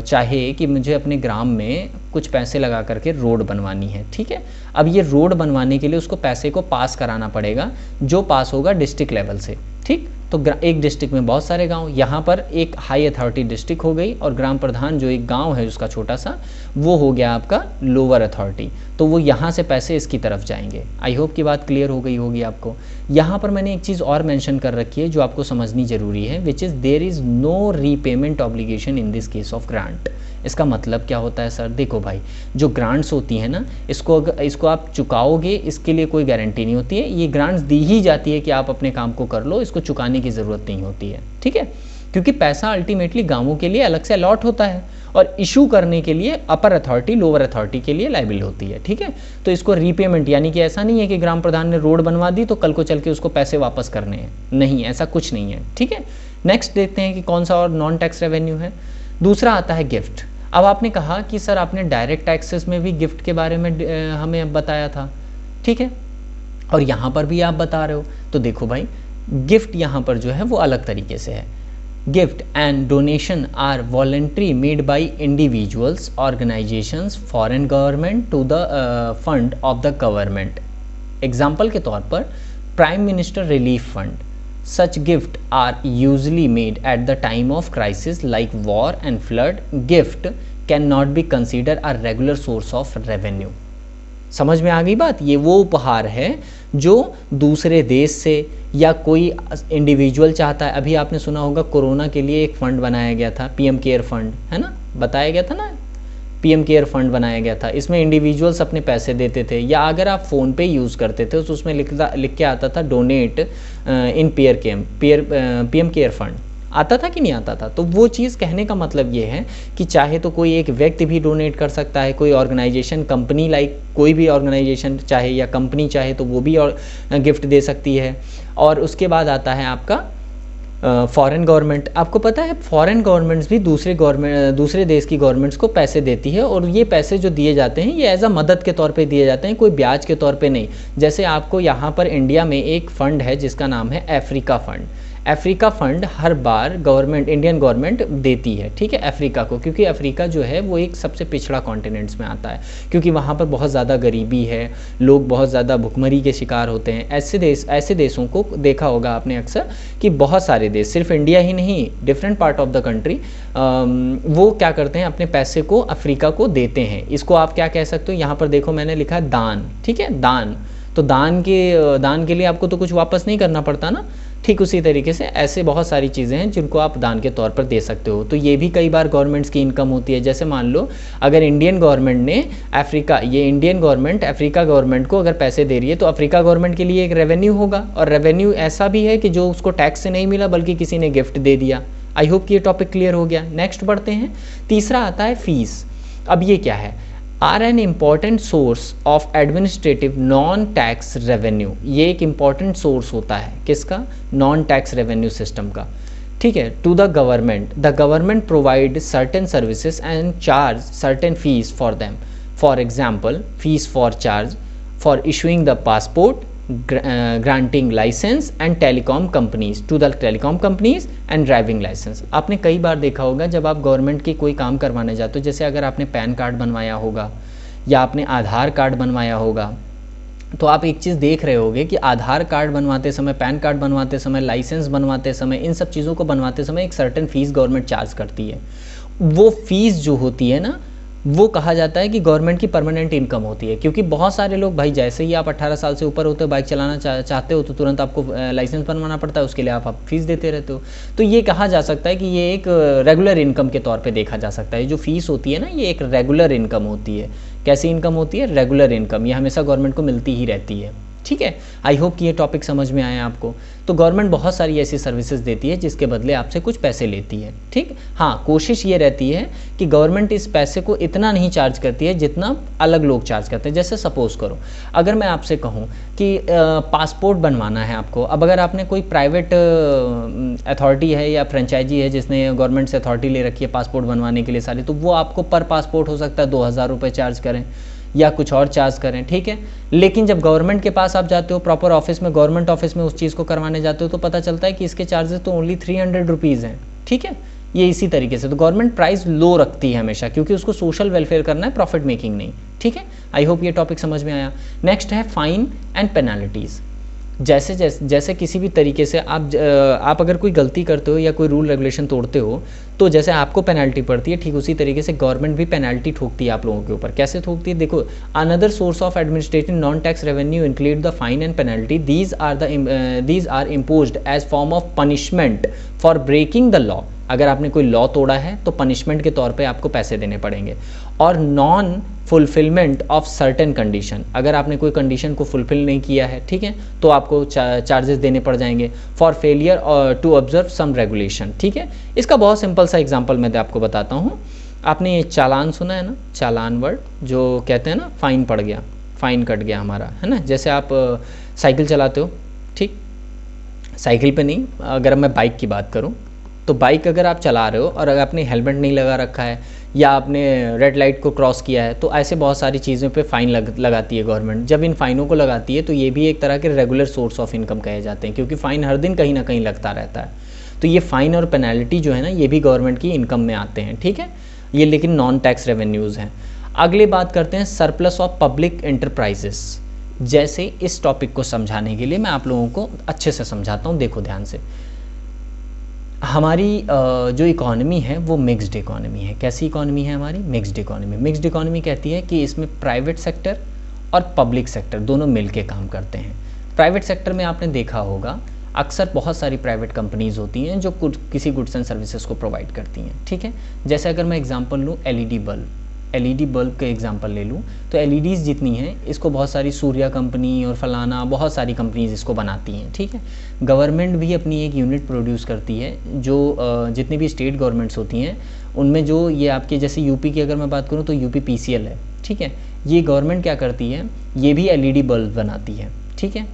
A: चाहे कि मुझे अपने ग्राम में कुछ पैसे लगा करके रोड बनवानी है, ठीक है। अब ये रोड बनवाने के लिए उसको पैसे को पास कराना पड़ेगा, जो पास होगा डिस्ट्रिक्ट लेवल से, ठीक। तो एक डिस्ट्रिक्ट में बहुत सारे गांव, यहाँ पर एक हाई अथॉरिटी डिस्ट्रिक्ट हो गई और ग्राम प्रधान जो एक गांव है उसका छोटा सा, वो हो गया आपका लोअर अथॉरिटी। तो वो यहाँ से पैसे इसकी तरफ जाएंगे। आई होप की बात क्लियर हो गई होगी आपको। यहाँ पर मैंने एक चीज़ और मेंशन कर रखी है जो आपको समझनी ज़रूरी है, which is there is no repayment obligation in this case of grant. इसका मतलब क्या होता है सर? देखो भाई, जो ग्रांट्स होती हैं ना, इसको आप चुकाओगे इसके लिए कोई गारंटी नहीं होती है। ये ग्रांट्स दी ही जाती है कि आप अपने काम को कर लो, इसको चुकाने की ज़रूरत नहीं होती है, ठीक है। क्योंकि पैसा अल्टीमेटली गांवों के लिए अलग से अलॉट होता है और इशू करने के लिए अपर अथॉरिटी लोअर अथॉरिटी के लिए लायबिल होती है, ठीक है। तो इसको रीपेमेंट, यानी कि ऐसा नहीं है कि ग्राम प्रधान ने रोड बनवा दी तो कल को चल के उसको पैसे वापस करने हैं, नहीं, ऐसा कुछ नहीं है, ठीक है। नेक्स्ट देखते हैं कि कौन सा और नॉन टैक्स रेवेन्यू है। दूसरा आता है गिफ्ट। अब आपने कहा कि सर आपने डायरेक्ट टैक्सेस में भी गिफ्ट के बारे में हमें बताया था, ठीक है, और यहाँ पर भी आप बता रहे हो। तो देखो भाई, गिफ्ट यहाँ पर जो है वो अलग तरीके से है। Gift and donation are voluntary made by individuals, organisations, foreign government to the fund of the government. Example के तौर पर prime minister relief fund, such gift are usually made at the time of crisis like war and flood. Gift cannot be considered a regular source of revenue. समझ में आ गई बात? ये वो उपहार है जो दूसरे देश से या कोई इंडिविजुअल चाहता है। अभी आपने सुना होगा कोरोना के लिए एक फंड बनाया गया था, पीएम केयर फंड, है ना, बताया गया था ना, पीएम केयर फंड बनाया गया था। इसमें इंडिविजुअल्स अपने पैसे देते थे, या अगर आप फ़ोन पे यूज़ करते थे तो उसमें लिख के आता था डोनेट इन पीएम केयर फंड, आता था कि नहीं आता था? तो वो चीज़ कहने का मतलब ये है कि चाहे तो कोई एक व्यक्ति भी डोनेट कर सकता है, कोई ऑर्गेनाइजेशन, कंपनी, लाइक कोई भी ऑर्गेनाइजेशन चाहे या कंपनी चाहे तो वो भी और गिफ्ट दे सकती है। और उसके बाद आता है आपका फॉरेन गवर्नमेंट। आपको पता है फॉरेन गवर्नमेंट्स भी दूसरे देश की गवर्नमेंट्स को पैसे देती है, और ये पैसे जो दिए जाते हैं ये एज अ मदद के तौर पे दिए जाते हैं, कोई ब्याज के तौर पे नहीं। जैसे आपको यहाँ पर इंडिया में एक फ़ंड है जिसका नाम है अफ्रीका फ़ंड। अफ्रीका फ़ंड हर बार इंडियन गवर्नमेंट देती है, ठीक है, अफ्रीका को, क्योंकि अफ्रीका जो है वो एक सबसे पिछड़ा कॉन्टिनेंट्स में आता है, क्योंकि वहाँ पर बहुत ज़्यादा गरीबी है, लोग बहुत ज़्यादा भुखमरी के शिकार होते हैं। ऐसे देशों को देखा होगा आपने अक्सर कि बहुत सारे देश, सिर्फ इंडिया ही नहीं, different part of the country, वो क्या करते हैं, अपने पैसे को अफ्रीका को देते हैं। इसको आप क्या कह सकते हो? यहाँ पर देखो मैंने लिखा है दान, ठीक है, दान। तो दान के लिए आपको तो कुछ वापस नहीं करना पड़ता ना। ठीक उसी तरीके से ऐसे बहुत सारी चीज़ें हैं जिनको आप दान के तौर पर दे सकते हो। तो ये भी कई बार गवर्नमेंट्स की इनकम होती है। जैसे मान लो अगर इंडियन गवर्नमेंट ने इंडियन गवर्नमेंट अफ्रीका गवर्नमेंट को अगर पैसे दे रही है तो अफ्रीका गवर्नमेंट के लिए एक रेवेन्यू होगा, और रेवेन्यू ऐसा भी है कि जो उसको टैक्स से नहीं मिला बल्कि किसी ने गिफ्ट दे दिया। आई होप कि ये टॉपिक क्लियर हो गया। नेक्स्ट बढ़ते हैं। तीसरा आता है फीस। अब ये क्या है? Are an important source of administrative non tax revenue. ये एक इम्पॉर्टेंट सोर्स होता है किसका? नॉन टैक्स रेवेन्यू सिस्टम का, ठीक है। To the government provide certain services and charge certain fees for them. For example, fees for charge for issuing the passport, granting licence and telecom companies to the telecom companies and driving licence. आपने कई बार देखा होगा जब आप government की कोई काम करवाने जाते हो, जैसे अगर आपने पैन कार्ड बनवाया होगा या आपने आधार कार्ड बनवाया होगा, तो आप एक चीज़ देख रहे होगे कि आधार कार्ड बनवाते समय, पैन कार्ड बनवाते समय, लाइसेंस बनवाते समय, इन सब चीज़ों को बनवाते समय एक सर्टेन फीस गवर्नमेंट चार्ज करती है। वो फीस जो होती है ना, वो कहा जाता है कि गवर्नमेंट की परमानेंट इनकम होती है। क्योंकि बहुत सारे लोग भाई, जैसे ही आप 18 साल से ऊपर होते हो, बाइक चलाना चाहते हो, तो तुरंत आपको लाइसेंस बनवाना पड़ता है, उसके लिए आप फीस देते रहते हो। तो ये कहा जा सकता है कि ये एक रेगुलर इनकम के तौर पे देखा जा सकता है। जो फीस होती है ना, ये एक रेगुलर इनकम होती है। कैसी इनकम होती है? Regular income. ये हमेशा गवर्नमेंट को मिलती ही रहती है। ठीक है, आई होप कि ये टॉपिक समझ में आया आपको। तो गवर्नमेंट बहुत सारी ऐसी सर्विसेज देती है जिसके बदले आपसे कुछ पैसे लेती है। ठीक, हाँ, कोशिश ये रहती है कि गवर्नमेंट इस पैसे को इतना नहीं चार्ज करती है जितना अलग लोग चार्ज करते हैं। जैसे सपोज करो, अगर मैं आपसे कहूँ कि पासपोर्ट बनवाना है आपको, अब अगर आपने कोई प्राइवेट अथॉरिटी है या फ्रेंचाइजी है जिसने गवर्नमेंट से अथॉरिटी ले रखी है पासपोर्ट बनवाने के लिए सारी, तो वो आपको पर पासपोर्ट हो सकता है 2000 रुपये चार्ज करें या कुछ और चार्ज करें। ठीक है, लेकिन जब गवर्नमेंट के पास आप जाते हो, प्रॉपर ऑफिस में, गवर्नमेंट ऑफिस में उस चीज़ को करवाने जाते हो, तो पता चलता है कि इसके चार्जेस तो ओनली 300 रुपीज़ हैं। ठीक है, ये इसी तरीके से तो गवर्नमेंट प्राइस लो रखती है हमेशा, क्योंकि उसको सोशल वेलफेयर करना है, प्रॉफिट मेकिंग नहीं। ठीक है, आई होप ये टॉपिक समझ में आया। नेक्स्ट है फाइन एंड पेनल्टीज़। जैसे किसी भी तरीके से आप अगर कोई गलती करते हो या कोई रूल रेगुलेशन तोड़ते हो, तो जैसे आपको पेनल्टी पड़ती है, ठीक उसी तरीके से गवर्नमेंट भी पेनल्टी ठोकती है आप लोगों के ऊपर। कैसे ठोकती है? देखो, another source of administrative non tax revenue include the fine and penalty. These are imposed as form of punishment for breaking the law. अगर आपने कोई लॉ तोड़ा है तो पनिशमेंट के तौर पे आपको पैसे देने पड़ेंगे। और non fulfilment of certain condition, अगर आपने कोई कंडीशन को फुलफिल नहीं किया है, ठीक है, तो आपको चार्जेस देने पड़ जाएंगे। For failure to observe some regulation. ठीक है, इसका बहुत सिंपल सा एग्जांपल मैं आपको बताता हूँ। आपने ये चालान सुना है ना, चालान वर्ड जो कहते हैं ना, फाइन पड़ गया, फाइन कट गया हमारा, है ना। जैसे आप साइकिल चलाते हो, ठीक, साइकिल पे नहीं, अगर मैं बाइक की बात करूँ, तो बाइक अगर आप चला रहे हो और अगर आपने हेलमेट नहीं लगा रखा है या आपने रेड लाइट को क्रॉस किया है, तो ऐसे बहुत सारी चीज़ों पे फ़ाइन लगाती है गवर्नमेंट। जब इन फ़ाइनों को लगाती है तो ये भी एक तरह के रेगुलर सोर्स ऑफ इनकम कहे जाते हैं, क्योंकि फ़ाइन हर दिन कहीं ना कहीं लगता रहता है। तो ये फ़ाइन और पेनल्टी जो है ना, ये भी गवर्नमेंट की इनकम में आते हैं। ठीक है, ये लेकिन नॉन टैक्स रेवेन्यूज़ हैं। अगली बात करते हैं सरप्लस ऑफ पब्लिक एंटरप्राइजेस। जैसे इस टॉपिक को समझाने के लिए मैं आप लोगों को अच्छे से समझाता हूँ, देखो ध्यान से। हमारी जो इकॉनमी है वो मिक्स्ड इकॉनमी है। कैसी इकॉनमी है हमारी? Mixed economy. मिक्स्ड इकॉनमी कहती है कि इसमें प्राइवेट सेक्टर और पब्लिक सेक्टर दोनों मिलके काम करते हैं। प्राइवेट सेक्टर में आपने देखा होगा अक्सर बहुत सारी प्राइवेट कंपनीज़ होती हैं जो किसी गुड्स एंड सर्विसेज को प्रोवाइड करती हैं। ठीक है, जैसे अगर मैं एग्जांपल लूँ एलईडी बल्ब का एग्जांपल ले लूँ, तो एलईडीज़ जितनी हैं इसको बहुत सारी सूर्या कंपनी और फलाना बहुत सारी कंपनीज़ इसको बनाती हैं। ठीक है, गवर्नमेंट भी अपनी एक यूनिट प्रोड्यूस करती है, जो जितनी भी स्टेट गवर्नमेंट्स होती हैं उनमें जो ये आपके, जैसे यूपी की अगर मैं बात करूँ तो यूपी पीसीएल है। ठीक है, ये गवर्नमेंट क्या करती है, ये भी एलईडी बल्ब बनाती है। ठीक है,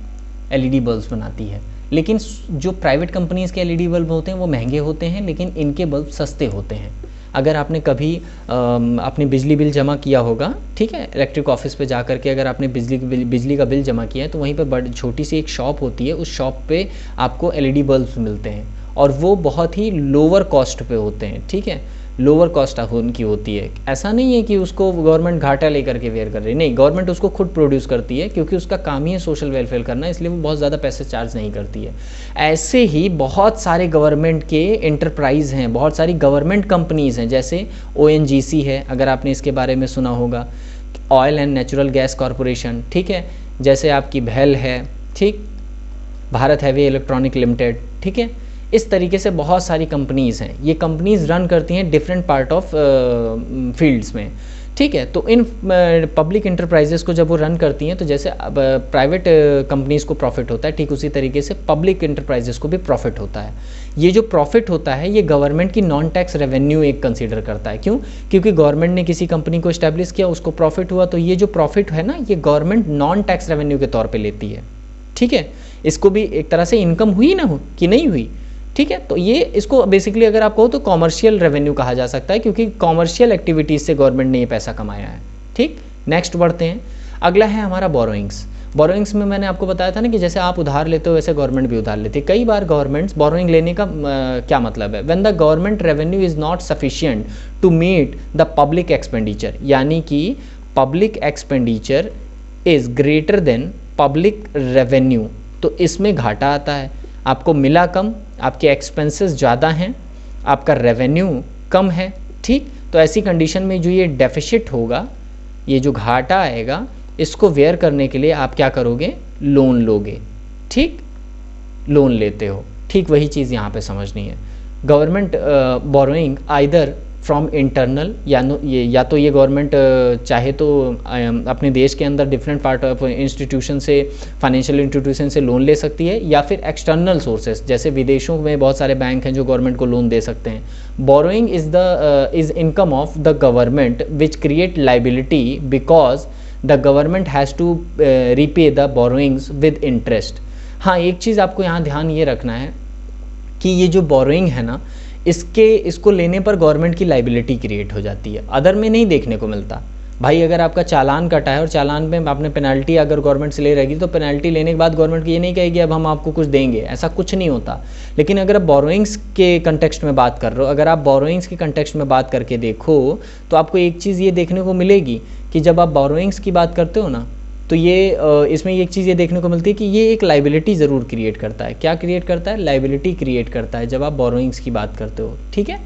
A: एलईडी बल्ब बनाती है, लेकिन जो प्राइवेट कंपनीज़ के एलईडी बल्ब होते हैं वो महंगे होते हैं, लेकिन इनके बल्ब सस्ते होते हैं। अगर आपने कभी अपनी बिजली बिल जमा किया होगा, ठीक है, इलेक्ट्रिक ऑफिस पे जा करके अगर आपने बिजली का बिल जमा किया है, तो वहीं पे बड़ी छोटी सी एक शॉप होती है, उस शॉप पे आपको एलईडी बल्ब्स मिलते हैं और वो बहुत ही लोअर कॉस्ट पे होते हैं। ठीक है, लोअर कॉस्ट उनकी होती है। ऐसा नहीं है कि उसको गवर्नमेंट घाटा लेकर के वेयर कर रही है, नहीं, गवर्नमेंट उसको खुद प्रोड्यूस करती है, क्योंकि उसका काम ही है सोशल वेलफेयर करना, इसलिए वो बहुत ज़्यादा पैसे चार्ज नहीं करती है। ऐसे ही बहुत सारे गवर्नमेंट के एंटरप्राइज़ हैं, बहुत सारी गवर्नमेंट कंपनीज़ हैं, जैसे ONGC है, अगर आपने इसके बारे में सुना होगा, oil and natural gas corporation. ठीक है, जैसे आपकी भेल है, ठीक, भारत हैवी इलेक्ट्रॉनिक लिमिटेड। ठीक है, इस तरीके से बहुत सारी कंपनीज़ हैं। ये कंपनीज़ रन करती हैं डिफरेंट पार्ट ऑफ फील्ड्स में। ठीक है, तो इन पब्लिक इंटरप्राइजेस को जब वो रन करती हैं, तो जैसे प्राइवेट कंपनीज़ को प्रॉफिट होता है, ठीक उसी तरीके से पब्लिक इंटरप्राइजेस को भी प्रॉफिट होता है। ये जो प्रॉफिट होता है ये गवर्नमेंट की नॉन टैक्स रेवेन्यू एक कंसीडर करता है। क्यों? क्योंकि गवर्नमेंट ने किसी कंपनी को इस्टेब्लिश किया, उसको प्रॉफिट हुआ, तो ये जो प्रॉफिट है ना, ये गवर्नमेंट नॉन टैक्स रेवेन्यू के तौर पर लेती है। ठीक है, इसको भी एक तरह से इनकम हुई ना हो कि नहीं हुई। ठीक है, तो ये इसको बेसिकली अगर आप कहो तो कॉमर्शियल रेवेन्यू कहा जा सकता है, क्योंकि कॉमर्शियल एक्टिविटीज़ से गवर्नमेंट ने ये पैसा कमाया है। ठीक, नेक्स्ट बढ़ते हैं। अगला है हमारा बोरोइंग्स। बोरोइंग्स में मैंने आपको बताया था ना कि जैसे आप उधार लेते हो वैसे गवर्नमेंट भी उधार लेती है। कई बार गवर्नमेंट्स बोरोइंग लेने का क्या मतलब है, when the government revenue is not sufficient to meet the public expenditure, यानी कि public expenditure is greater than public revenue, तो इसमें घाटा आता है। आपको मिला कम, आपके एक्सपेंसेस ज़्यादा हैं, आपका रेवेन्यू कम है, ठीक। तो ऐसी कंडीशन में जो ये डेफिसिट होगा, ये जो घाटा आएगा, इसको वेयर करने के लिए आप क्या करोगे, लोन लोगे, ठीक, लोन लेते हो। ठीक वही चीज़ यहाँ पे समझनी है। Government borrowing either from internal, या तो ये गवर्नमेंट चाहे तो अपने देश के अंदर डिफरेंट पार्ट ऑफ इंस्टीट्यूशन से, फाइनेंशियल इंस्टीट्यूशन से लोन ले सकती है, या फिर एक्सटर्नल सोर्सेज, जैसे विदेशों में बहुत सारे बैंक हैं जो गवर्नमेंट को लोन दे सकते हैं। Borrowing is income of the government which create liability because the government has to repay the borrowings with interest. हाँ, एक चीज़ आपको यहाँ ध्यान ये रखना है कि ये जो बोरोइंग है ना, इसको लेने पर गवर्नमेंट की लाइबिलिटी क्रिएट हो जाती है, अदर में नहीं देखने को मिलता। भाई अगर आपका चालान कटा है और चालान में आपने पेनल्टी अगर गवर्नमेंट से ले रहेगी, तो पेनल्टी लेने के बाद गवर्नमेंट ये नहीं कहेगी अब हम आपको कुछ देंगे, ऐसा कुछ नहीं होता। लेकिन अगर आप बोरोइंग्स के कंटेक्स्ट में बात कर रहे हो, अगर आप बोरोइंग्स के कंटेक्स्ट में बात करके देखो, तो आपको एक चीज़ ये देखने को मिलेगी कि जब आप बोरोइंग्स की बात करते हो ना, तो ये इसमें एक चीज़ ये देखने को मिलती है कि ये एक लाइबिलिटी ज़रूर क्रिएट करता है। क्या क्रिएट करता है, लाइबिलिटी क्रिएट करता है जब आप बोरोइंग्स की बात करते हो, ठीक है।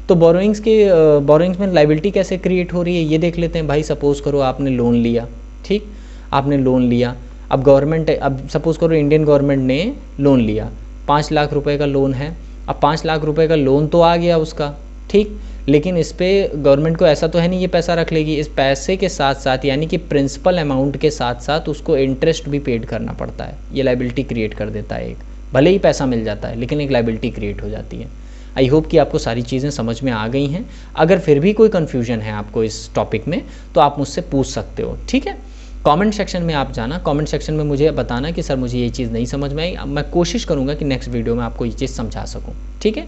A: तो बोरोइंग्स में लाइबिलिटी कैसे क्रिएट हो रही है ये देख लेते हैं। भाई सपोज़ करो आपने लोन लिया, ठीक, आपने लोन लिया, अब गवर्नमेंट, अब सपोज़ करो इंडियन गवर्नमेंट ने लोन लिया, 5 लाख रुपए का लोन है। अब 5 लाख रुपए का लोन तो आ गया उसका, ठीक, लेकिन इस पर गवर्नमेंट को ऐसा तो है नहीं ये पैसा रख लेगी। इस पैसे के साथ साथ, यानी कि प्रिंसिपल अमाउंट के साथ साथ उसको इंटरेस्ट भी पेड करना पड़ता है। ये लाइबिलिटी क्रिएट कर देता है एक, भले ही पैसा मिल जाता है लेकिन एक लाइबिलिटी क्रिएट हो जाती है। आई होप कि आपको सारी चीज़ें समझ में आ गई हैं। अगर फिर भी कोई कन्फ्यूजन है आपको इस टॉपिक में तो आप मुझसे पूछ सकते हो, ठीक है। कमेंट सेक्शन में आप जाना, कमेंट सेक्शन में मुझे बताना कि सर मुझे ये चीज़ नहीं समझ में आई। मैं कोशिश करूँगा कि नेक्स्ट वीडियो में आपको ये चीज़ समझा सकूँ, ठीक है।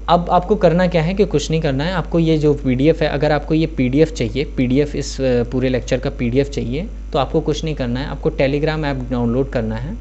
A: अब आपको करना क्या है कि कुछ नहीं करना है। आपको ये जो PDF है, अगर आपको ये PDF चाहिए, PDF इस पूरे लेक्चर का PDF चाहिए, तो आपको कुछ नहीं करना है, आपको टेलीग्राम ऐप डाउनलोड करना है।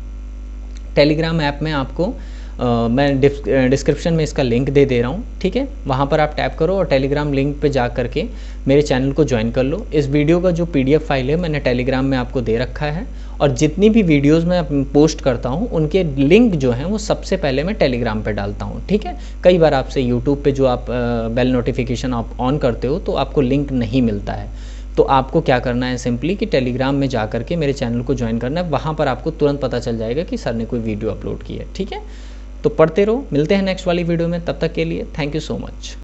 A: टेलीग्राम ऐप में आपको मैं डिस्क्रिप्शन में इसका लिंक दे रहा हूँ, ठीक है। वहाँ पर आप टैप करो और टेलीग्राम लिंक पे जा करके मेरे चैनल को ज्वाइन कर लो। इस वीडियो का जो PDF फाइल है मैंने टेलीग्राम में आपको दे रखा है, और जितनी भी वीडियोस मैं पोस्ट करता हूँ उनके लिंक जो हैं वो सबसे पहले मैं टेलीग्राम पे डालता हूँ, ठीक है। कई बार आपसे यूट्यूब पे जो आप बेल नोटिफिकेशन आप ऑन करते हो तो आपको लिंक नहीं मिलता है, तो आपको क्या करना है, सिंपली कि टेलीग्राम में जा करके मेरे चैनल को ज्वाइन करना है। वहाँ पर आपको तुरंत पता चल जाएगा कि सर ने कोई वीडियो अपलोड की है, ठीक है। तो पढ़ते रहो, मिलते हैं नेक्स्ट वाली वीडियो में, तब तक के लिए थैंक यू सो मच।